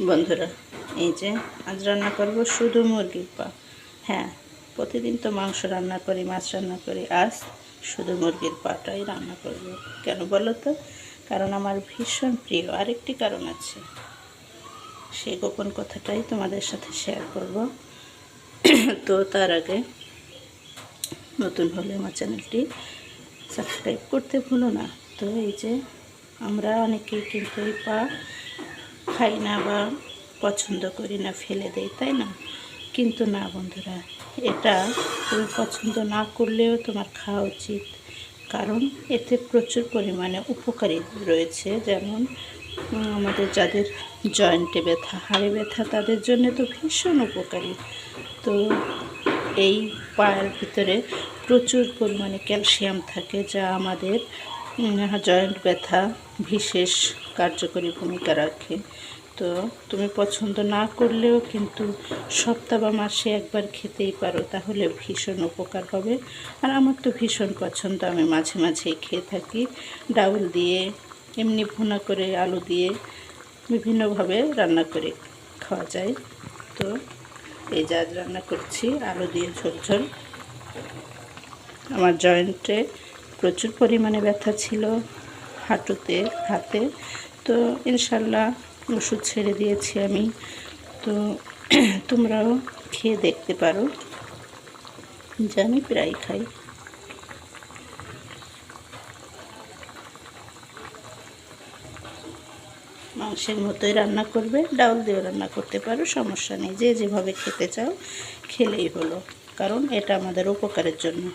বন্ধুরা, এই যে আজ রান্না করব শুধু মুরগির পা। হ্যাঁ, প্রতিদিন তো মাংস রান্না করি, মাছ রান্না করি, আজ শুধু মুরগির পাটাই রান্না করব। কেন বলো তো? কারণ আমার ভীষণ প্রিয়। আরেকটি কারণ আছে, সেই গোপন কথাটাই তোমাদের সাথে শেয়ার করব। তো তার আগে নতুন হলে আমার চ্যানেলটি সাবস্ক্রাইব করতে ভুলো না। তো এই যে আমরা অনেকেই কিন্তু এই পা খাই না বা পছন্দ করি না, ফেলে দেই, তাই না? কিন্তু না বন্ধুরা, এটা তুমি পছন্দ না করলেও তোমার খাওয়া উচিত। কারণ এতে প্রচুর পরিমাণে উপকারী রয়েছে। যেমন আমাদের যাদের জয়েন্টে ব্যথা, হাড়ে ব্যথা, তাদের জন্য তো ভীষণ উপকারী। তো এই পায়ের ভিতরে প্রচুর পরিমাণে ক্যালসিয়াম থাকে, যা আমাদের জয়েন্ট ব্যথা বিশেষ কার্যকরী ভূমিকা রাখে। তো তুমি পছন্দ না করলেও কিন্তু সপ্তাহ বা মাসে একবার খেতেই পারো, তাহলে ভীষণ উপকার হবে। আর আমার তো ভীষণ পছন্দ, আমি মাঝে মাঝেই খেয়ে থাকি। ডাউল দিয়ে, এমনি ভুনা করে, আলু দিয়ে, বিভিন্নভাবে রান্না করে খাওয়া যায়। তো এই যে আজ রান্না করছি আলু দিয়ে ঝোল ঝোল। আমার জয়েন্টে প্রচুর পরিমাণে ব্যথা ছিল, হাঁটুতে, হাতে। তো ইনশাল্লাহ ওষুধ ছেড়ে দিয়েছি আমি। তো তোমরাও খেয়ে দেখতে পারো, যে আমি প্রায় খাই। মাংসের মতোই রান্না করবে, ডাউল দিয়েও রান্না করতে পারো, সমস্যা নেই। যে যেভাবে খেতে চাও খেলেই হলো, কারণ এটা আমাদের উপকারের জন্য।